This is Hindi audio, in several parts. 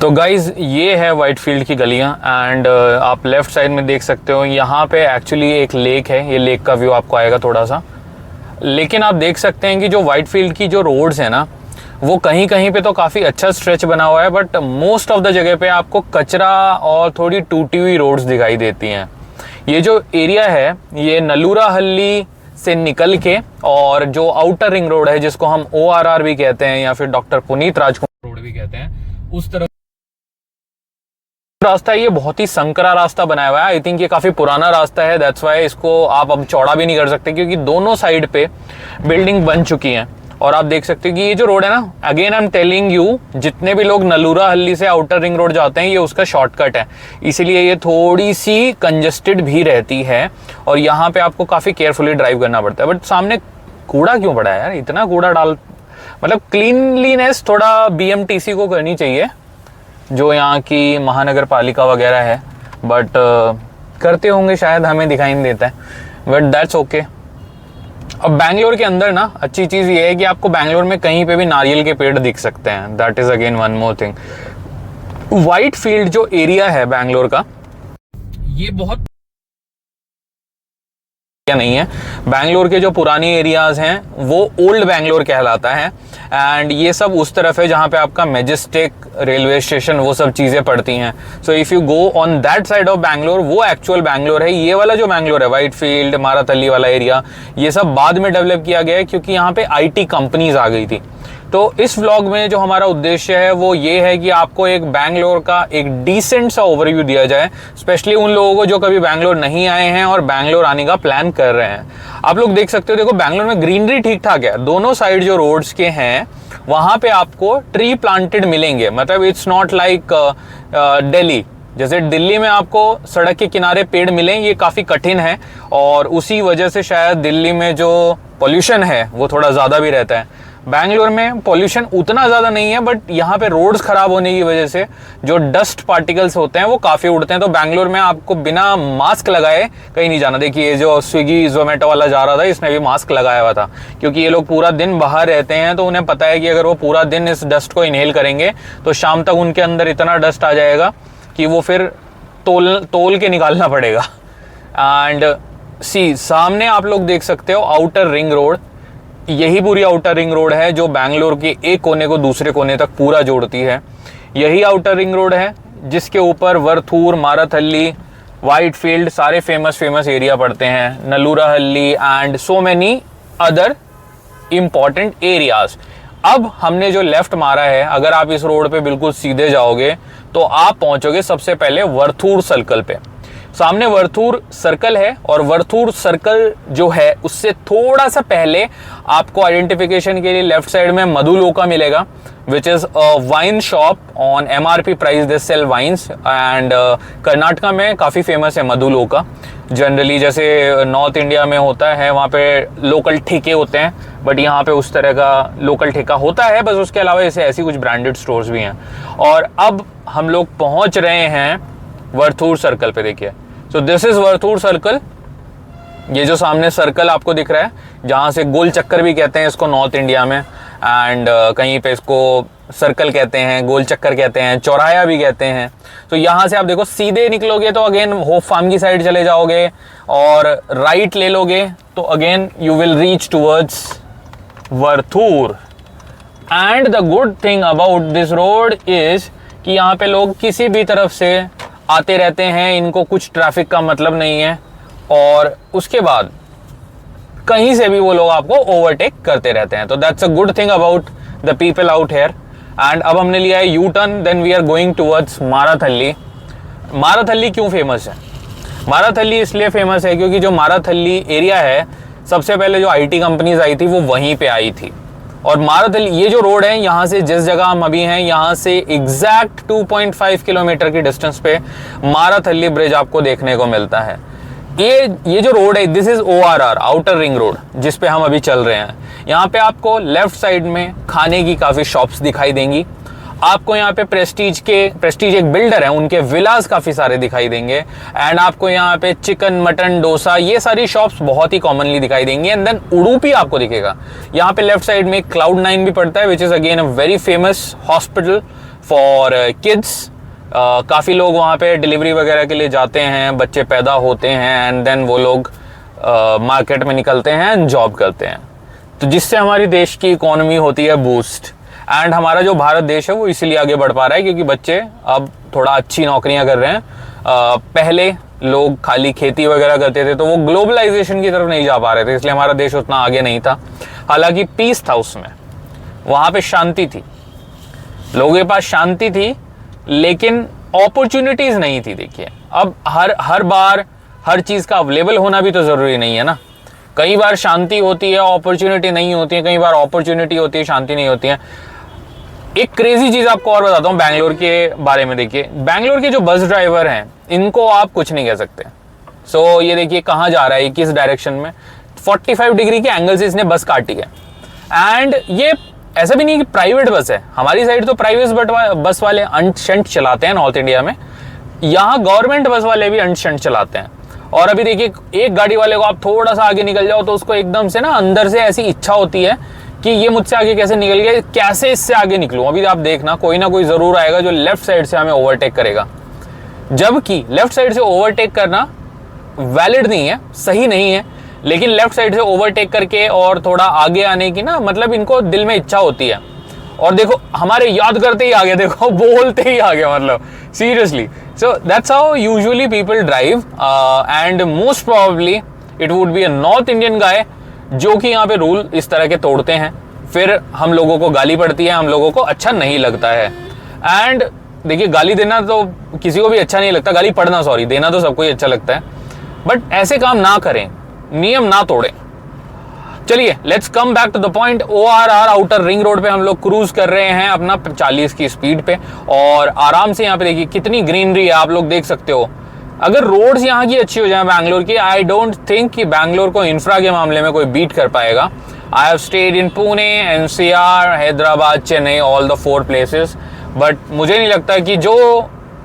तो गाइज़ ये है वाइटफील्ड की गलियां एंड आप लेफ़्ट साइड में देख सकते हो यहाँ पे एक्चुअली एक लेक है। ये लेक का व्यू आपको आएगा थोड़ा सा, लेकिन आप देख सकते हैं कि जो वाइटफील्ड की जो रोड्स हैं ना, वो कहीं कहीं पे तो काफ़ी अच्छा स्ट्रेच बना हुआ है, बट मोस्ट ऑफ द जगह पे आपको कचरा और थोड़ी टूटी हुई रोड्स दिखाई देती हैं। ये जो एरिया है ये नलूराहल्ली से निकल के और जो आउटर रिंग रोड है जिसको हम ORR भी कहते हैं या फिर डॉक्टर पुनीत राजकुमार रोड भी कहते हैं, उस तरफ रास्ता है। ये बहुत ही संकरा रास्ता बनाया हुआ है। आई थिंक ये काफी पुराना रास्ता है, दैट्स वाई इसको आप अब चौड़ा भी नहीं कर सकते क्योंकि दोनों साइड पे बिल्डिंग बन चुकी हैं। और आप देख सकते हो कि ये जो रोड है ना, again I am telling you, जितने भी लोग नलूराहल्ली से आउटर रिंग रोड जाते हैं ये उसका शॉर्टकट है, इसीलिए ये थोड़ी सी कंजेस्टेड भी रहती है और यहाँ पे आपको काफी केयरफुली ड्राइव करना पड़ता है। बट सामने कूड़ा क्यों पड़ा है यार, इतना कूड़ा डाल, मतलब क्लीनलीनेस थोड़ा BMTC को करनी चाहिए, जो यहाँ की महानगर पालिका वगैरह है, बट करते होंगे शायद, हमें दिखाई नहीं देता है, बट दैट्स ओके। अब बैंगलोर के अंदर ना अच्छी चीज़ ये है कि आपको बैंगलोर में कहीं पे भी नारियल के पेड़ दिख सकते हैं। That is again one more thing. Whitefield जो एरिया है बैंगलोर का, ये बहुत नहीं है। बैंगलोर के जो पुरानी एरियाज हैं वो ओल्ड बैंगलोर कहलाता है एंड ये सब उस तरफ है जहां पे आपका मैजेस्टिक रेलवे स्टेशन वो सब चीजें पड़ती हैं। So if you go on that side of Bangalore, वो एक्चुअल बैंगलोर है। ये वाला जो बैंगलोर है वाइटफील्ड माराथली वाला एरिया, ये सब बाद में डेवलप किया गया है क्योंकि यहाँ पे IT कंपनीज आ गई थी। तो इस व्लॉग में जो हमारा उद्देश्य है वो ये है कि आपको एक बैंगलोर का एक डिसेंट सा ओवरव्यू दिया जाए, स्पेशली उन लोगों को जो कभी बैंगलोर नहीं आए हैं और बैंगलोर आने का प्लान कर रहे हैं। आप लोग देख सकते हो, देखो बैंगलोर में ग्रीनरी ठीक ठाक है, दोनों साइड जो रोड्स के हैं वहां पे आपको ट्री प्लांटेड मिलेंगे। मतलब इट्स नॉट लाइक दिल्ली, जैसे दिल्ली में आपको सड़क के किनारे पेड़ मिलें ये काफी कठिन है और उसी वजह से शायद दिल्ली में जो पॉल्यूशन है वो थोड़ा ज्यादा भी रहता है। बैंगलोर में पॉल्यूशन उतना ज़्यादा नहीं है, बट यहाँ पे रोड्स खराब होने की वजह से जो डस्ट पार्टिकल्स होते हैं वो काफ़ी उड़ते हैं। तो बैंगलोर में आपको बिना मास्क लगाए कहीं नहीं जाना। देखिए जो स्विगी जोमेटो वाला जा रहा था इसने भी मास्क लगाया हुआ था, क्योंकि ये लोग पूरा दिन बाहर रहते हैं तो उन्हें पता है कि अगर वो पूरा दिन इस डस्ट को इनहेल करेंगे तो शाम तक उनके अंदर इतना डस्ट आ जाएगा कि वो फिर तोल के निकालना पड़ेगा। एंड सामने आप लोग देख सकते हो आउटर रिंग रोड, यही पूरी आउटर रिंग रोड है जो बैंगलोर के एक कोने को दूसरे कोने तक पूरा जोड़ती है। यही आउटर रिंग रोड है जिसके ऊपर वरथूर, माराथली, वाइटफील्ड सारे फेमस एरिया पड़ते हैं, Nallurahalli and so many other important areas. अब हमने जो लेफ्ट मारा है, अगर आप इस रोड पे बिल्कुल सीधे जाओगे तो आप पहुंचोगे सबसे पहले वरथूर सर्कल पे। सामने वरथूर सर्कल है और वरथूर सर्कल जो है उससे थोड़ा सा पहले आपको आइडेंटिफिकेशन के लिए लेफ्ट साइड में मधुलोका मिलेगा, which is a wine shop on MRP price they sell wines and Karnataka में काफ़ी फेमस है मधुलोका। जनरली जैसे नॉर्थ इंडिया में होता है वहाँ पे लोकल ठेके होते हैं, बट यहाँ पे उस तरह का लोकल ठेका होता है, बस उसके अलावा जैसे ऐसी कुछ ब्रांडेड स्टोर्स भी हैं। और अब हम लोग पहुँच रहे हैं वरथूर सर्कल पे। देखिए, so this is Varthur circle. ये जो सामने सर्कल आपको दिख रहा है, जहां से गोल चक्कर भी कहते हैं इसको नॉर्थ इंडिया में, एंड कहीं पे इसको सर्कल कहते हैं, गोल चक्कर कहते हैं, चौराया भी कहते हैं। तो यहाँ से आप देखो सीधे निकलोगे तो अगेन होप फार्म की साइड चले जाओगे और राइट ले लोगे तो again you will reach towards Varthur. And the good thing about this road is कि यहाँ पे लोग किसी भी तरफ से आते रहते हैं, इनको कुछ ट्रैफिक का मतलब नहीं है और उसके बाद कहीं से भी वो लोग आपको ओवरटेक करते रहते हैं। तो that's a good thing about the people out here. And अब हमने लिया है U turn, then we are going towards Marathahalli. Marathahalli क्यों फेमस है? माराथली इसलिए फेमस है क्योंकि जो माराथली एरिया है, सबसे पहले जो IT कंपनीज आई थी वो वहीं पे आई थी। और माराथली ये जो रोड है, यहाँ से जिस जगह हम अभी हैं यहाँ से एग्जैक्ट 2.5 किलोमीटर की डिस्टेंस पे माराथली ब्रिज आपको देखने को मिलता है। ये जो रोड है this is ORR outer ring road, जिस पे हम अभी चल रहे हैं। यहाँ पे आपको लेफ्ट साइड में खाने की काफ़ी शॉप्स दिखाई देंगी आपको यहाँ पे प्रेस्टीज एक बिल्डर है, उनके विलास काफी सारे दिखाई देंगे। एंड आपको यहाँ पे चिकन, मटन, डोसा, ये सारी शॉप्स बहुत ही कॉमनली दिखाई देंगी। एंड देन उडुपी आपको दिखेगा। यहाँ पे लेफ्ट साइड में Cloud9 भी पड़ता है, which is again a very famous hospital for kids. काफ़ी लोग वहाँ पे डिलीवरी वगैरह के लिए जाते हैं, बच्चे पैदा होते हैं एंड देन वो लोग मार्केट में निकलते हैं एंड जॉब करते हैं, तो जिससे हमारी देश की इकोनॉमी होती है बूस्ट। एंड हमारा जो भारत देश है वो इसीलिए आगे बढ़ पा रहा है क्योंकि बच्चे अब थोड़ा अच्छी नौकरियां कर रहे हैं। पहले लोग खाली खेती वगैरह करते थे तो वो ग्लोबलाइजेशन की तरफ नहीं जा पा रहे थे, इसलिए हमारा देश उतना आगे नहीं था। हालांकि पीस था उसमें, वहाँ पे शांति थी, लोगों के पास शांति थी, लेकिन अपॉर्चुनिटीज नहीं थी। देखिए अब हर बार हर चीज़ का अवेलेबल होना भी तो ज़रूरी नहीं है ना। कई बार शांति होती है, अपॉर्चुनिटी नहीं होती है, कई बार अपॉर्चुनिटी होती है, शांति नहीं होती है। एक क्रेजी चीज़ आपको और बताता हूँ बैंगलोर के बारे में। देखिए बैंगलोर के जो बस ड्राइवर हैं इनको आप कुछ नहीं कह सकते। सो ये देखिए कहाँ जा रहा है, किस डायरेक्शन में, 45 डिग्री के एंगल से इसने बस काटी है। एंड ये ऐसा भी नहीं कि प्राइवेट बस है, हमारी साइड तो प्राइवेट बस वाले अंट शंट चलाते हैं नॉर्थ इंडिया में, यहाँ गवर्नमेंट बस वाले भी अंट शंट चलाते हैं। और अभी देखिए एक गाड़ी वाले को आप थोड़ा सा आगे निकल जाओ तो उसको एकदम से ना अंदर से ऐसी इच्छा होती है कि ये मुझसे आगे कैसे निकल गया, कैसे इससे आगे निकलूं। अभी आप देखना कोई ना कोई जरूर आएगा जो लेफ्ट साइड से हमें ओवरटेक करेगा, जबकि लेफ्ट साइड से ओवरटेक करना वैलिड नहीं है, सही नहीं है, लेकिन लेफ्ट साइड से ओवरटेक करके और थोड़ा आगे आने की ना मतलब इनको दिल में इच्छा होती है। और देखो हमारे याद करते ही आ गया, देखो बोलते ही आ गया, मतलब seriously. So that's how usually people drive and most probably it would be a north Indian guy जो कि यहाँ पे रूल इस तरह के तोड़ते हैं, फिर हम लोगों को गाली पड़ती है, हम लोगों को अच्छा नहीं लगता है। एंड देखिए गाली देना तो किसी को भी अच्छा नहीं लगता, गाली पढ़ना सॉरी देना तो सबको ही अच्छा लगता है, बट ऐसे काम ना करें, नियम ना तोड़ें। चलिए let's come back to the point. ORR outer ring road पे हम लोग क्रूज कर रहे हैं अपना 40 की स्पीड पे, और आराम से यहाँ पे देखिए कितनी ग्रीनरी है, आप लोग देख सकते हो। अगर रोड्स यहाँ की अच्छी हो जाए बैंगलोर की, आई डोंट थिंक कि बैंगलोर को इंफ्रा के मामले में कोई बीट कर पाएगा। I have stayed in Pune, NCR, Hyderabad, Chennai, all the 4 places, but मुझे नहीं लगता कि जो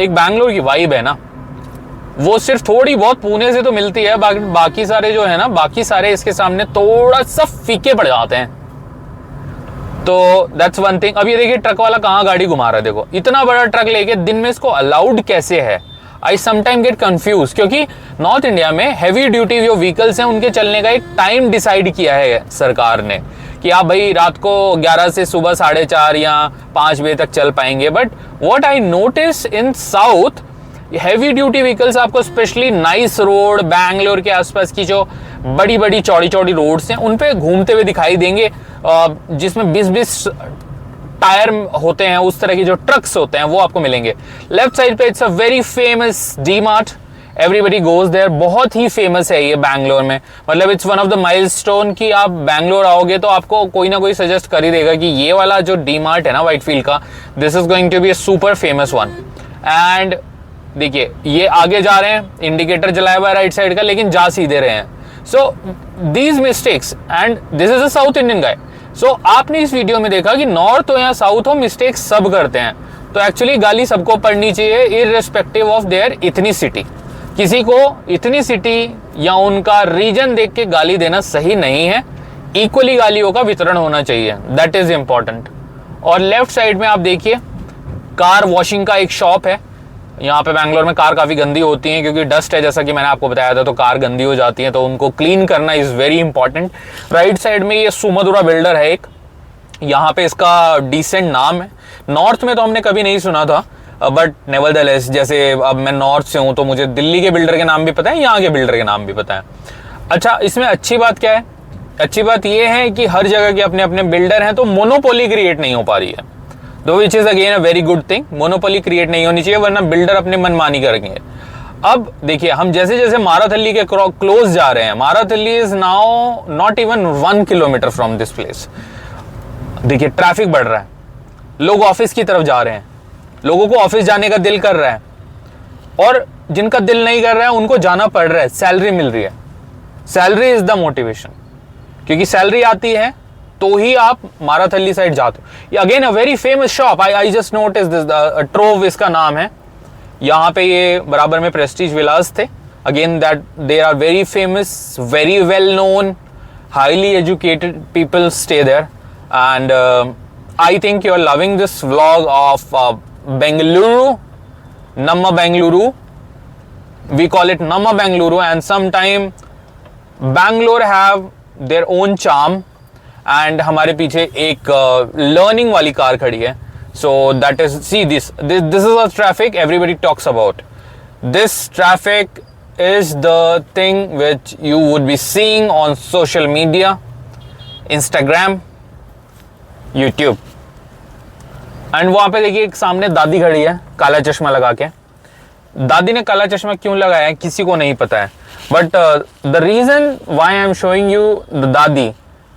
एक बैंगलोर की वाइब है ना वो सिर्फ थोड़ी बहुत पुणे से तो मिलती है, बाकी सारे जो है ना, बाकी सारे इसके सामने थोड़ा सा फीके पड़ जाते हैं। तो दैट्स वन थिंग। अब ये देखिए ट्रक वाला कहाँ गाड़ी घुमा रहा है, देखो इतना बड़ा ट्रक लेके दिन में इसको अलाउड कैसे है। आई समटाइम गेट कंफ्यूज, क्योंकि नॉर्थ इंडिया में हैवी ड्यूटी जो व्हीकल्स हैं उनके चलने का एक टाइम डिसाइड किया है सरकार ने कि आप भाई रात को 11 से सुबह 4:30 या 5 बजे तक चल पाएंगे। But what I notice in south, heavy duty vehicles आपको स्पेशली नाइस रोड, बैंगलोर के आसपास की जो बड़ी बड़ी चौड़ी चौड़ी रोड्स हैं उन पे घूमते हुए दिखाई देंगे, जिसमें 20-20 टायर होते हैं, उस तरह की जो ट्रक्स होते हैं वो आपको मिलेंगे। लेफ्ट साइड पे it's a very famous DMart, everybody goes there, बहुत ही फेमस है ये बैंगलोर में। मतलब it's one of the milestone कि आप बैंगलोर आओगे तो आपको कोई ना कोई सजेस्ट कर ही देगा कि ये वाला जो डीमार्ट है ना व्हाइटफील्ड का, this is going to be a super famous one. एंड देखिए ये आगे जा रहे हैं, इंडिकेटर जलाया हुआ है राइट साइड का, लेकिन जा सीधे रहे हैं। So these mistakes, and this is a South Indian guy. सो आपने इस वीडियो में देखा कि नॉर्थ हो या साउथ हो, मिस्टेक सब करते हैं। तो एक्चुअली गाली सबको पड़नी चाहिए इररिस्पेक्टिव ऑफ देयर इथनिसिटी। किसी को इथनिसिटी या उनका रीजन देख के गाली देना सही नहीं है, इक्वली गालियों का वितरण होना चाहिए, दैट इज इंपॉर्टेंट। और लेफ्ट साइड में आप देखिए कार वॉशिंग का एक शॉप है। यहाँ पे बैंगलोर में कार काफ़ी गंदी होती हैं क्योंकि डस्ट है, जैसा कि मैंने आपको बताया था, तो कार गंदी हो जाती है, तो उनको क्लीन करना is very important. Right side में ये सुमधुरा बिल्डर है एक, यहाँ पे इसका डिसेंट नाम है। नॉर्थ में तो हमने कभी नहीं सुना था, बट नेवरदलेस जैसे अब मैं नॉर्थ से हूँ तो मुझे दिल्ली के बिल्डर के नाम भी पता है, यहाँ के बिल्डर के नाम भी पता है। अच्छा, इसमें अच्छी बात क्या है? अच्छी बात ये है कि हर जगह के अपने अपने बिल्डर हैं, तो मोनोपोली क्रिएट नहीं हो पा रही है, दो which is again a very good thing. Monopoly create नहीं होनी चाहिए, वरना बिल्डर अपने मनमानी करेंगे। अब देखिए हम जैसे जैसे माराथली के क्लोज जा रहे हैं, Marathahalli is now not even 1 kilometre from this place. देखिए ट्रैफिक बढ़ रहा है, लोग ऑफिस की तरफ जा रहे हैं, लोगों को ऑफिस जाने का दिल कर रहा है, और जिनका दिल नहीं कर रहा है उनको जाना पड़ रहा है, सैलरी मिल रही है। सैलरी इज द मोटिवेशन, क्योंकि सैलरी आती है तो ही आप माराथली साइड जाते हो। Again a very famous shop, I just notice this, trove इसका नाम है। यहाँ पे ये बराबर में प्रेस्टीज विलास थे। Again that they are very famous, very well known, highly educated people stay there. And I think you are loving this vlog of Bengaluru, Namma Bengaluru. We call it Namma Bengaluru, and sometime Bangalore have their own charm. And हमारे पीछे एक learning वाली कार खड़ी है. So that is, see this is a traffic everybody talks about. This traffic is the thing which you would be seeing on social media, Instagram, YouTube. And वहां पे देखिए एक सामने दादी खड़ी है काला चश्मा लगा के। दादी ने काला चश्मा क्यों लगाया है किसी को नहीं पता है, but the reason why I am showing you the dadi,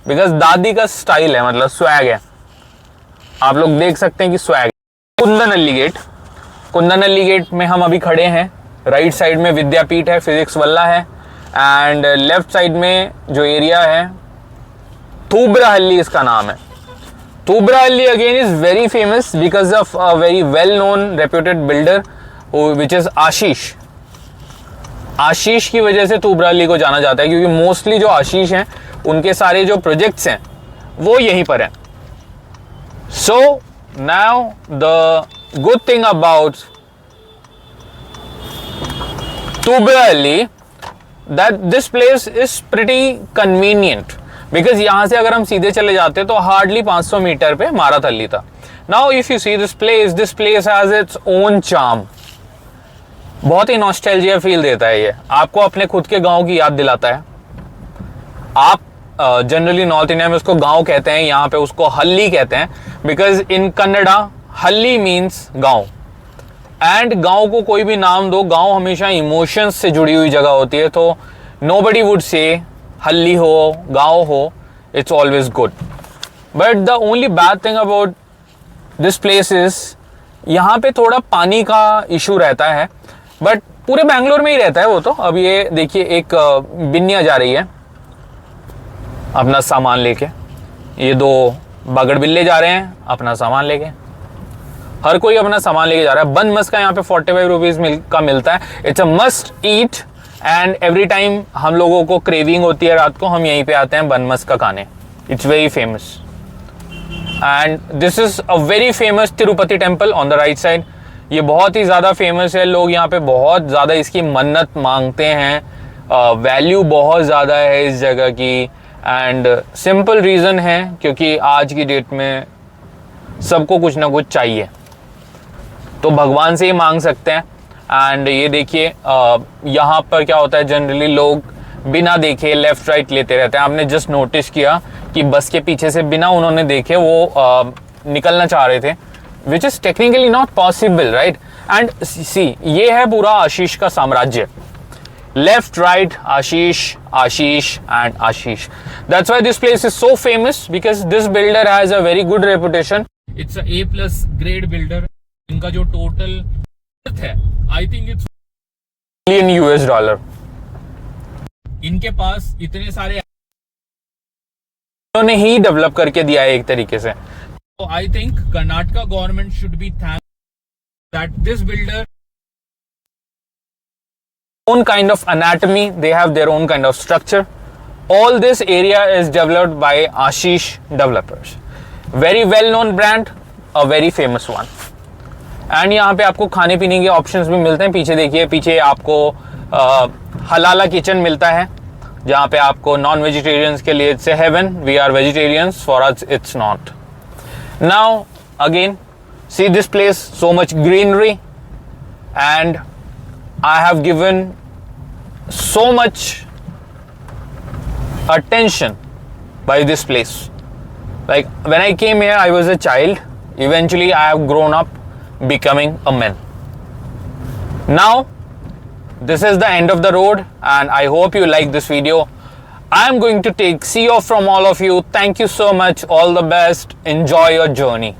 because दादी का स्टाइल है, मतलब स्वैग है। आप लोग देख सकते हैं कि स्वैग। कुंदनअल्ली गेट, कुंदनअल्ली गेट में हम अभी खड़े हैं। राइट साइड में विद्यापीठ है, फिजिक्स वल्ला है, एंड लेफ्ट साइड में जो एरिया है थूबराहल्ली इसका नाम है। Thubrahalli again is very famous because of a very well-known reputed builder which is आशीष। आशीष की वजह से थूबराहल्ली को जाना जाता है, क्योंकि मोस्टली जो आशीष हैं उनके सारे जो प्रोजेक्ट्स हैं वो यहीं पर हैं। So now the good thing about Thubrahalli that this place is pretty convenient, because यहां से अगर हम सीधे चले जाते तो हार्डली 500 मीटर पे माराथली था। Now if you see this place has its own charm. बहुत ही नॉस्टैल्जिया फील देता है ये, आपको अपने खुद के गांव की याद दिलाता है। आप जनरली नॉर्थ इंडिया में उसको गांव कहते हैं, यहाँ पे उसको हल्ली कहते हैं, बिकॉज इन कन्नड़ा हल्ली मीन्स गांव। एंड गांव को कोई भी नाम दो, गांव हमेशा इमोशंस से जुड़ी हुई जगह होती है, तो नोबडी वुड से हल्ली हो, गांव हो, it's always good. But the only bad thing about this place is यहाँ पे थोड़ा पानी का इशू रहता है, बट पूरे बैंगलोर में ही रहता है वो तो। अब ये देखिए एक बिन्निया जा रही है अपना सामान लेके, ये दो बागड़ बिल्ले जा रहे हैं अपना सामान लेके, हर कोई अपना सामान लेके जा रहा है। बन मस्क का यहाँ पे 45 रुपीज का मिलता है। It's a must eat, and every time हम लोगों को क्रेविंग होती है रात को, हम यहीं पे आते हैं बन मस्क का खाने। It's very famous, and this is a very famous Tirupati temple on the right side. ये बहुत ही ज़्यादा फेमस है, लोग यहाँ पे बहुत ज़्यादा इसकी मन्नत मांगते हैं। वैल्यू बहुत ज़्यादा है इस जगह की, एंड सिंपल रीज़न है क्योंकि आज की डेट में सबको कुछ ना कुछ चाहिए, तो भगवान से ही मांग सकते हैं। एंड ये देखिए यहाँ पर क्या होता है, जनरली लोग बिना देखे लेफ्ट राइट लेते रहते हैं। आपने जस्ट नोटिस किया कि बस के पीछे से बिना उन्होंने देखे वो निकलना चाह रहे थे, which is technically not possible, right. And see ये है पूरा आशीष का साम्राज्य, left right Ashish, Ashish and Ashish. That's why this place is so famous, because this builder has a very good reputation. It's a A+ grade builder. इनका जो टोटल है, आई थिंक इट्स $1 million। इनके पास इतने सारे उन्होंने ही डेवलप करके दिया है एक तरीके से। तो I think Karnataka government should be thank that this builder own kind of anatomy, they have their own kind of structure. All this area is developed by Ashish Developers. Very well known brand, a very famous one. And यहाँ पे आपको खाने पीने के ऑप्शंस भी मिलते हैं। पीछे देखिए, पीछे आपको हलाला किचन मिलता है, जहाँ पे आपको नॉन वेजिटेरियंस के लिए it's heaven, we are vegetarians, for us it's not. Now again see this place, so much greenery, and I have given so much attention by this place. Like when I came here, I was a child. Eventually, I have grown up becoming a man. Now, this is the end of the road, and I hope you like this video. I am going to take see off from all of you. Thank you so much. All the best. Enjoy your journey.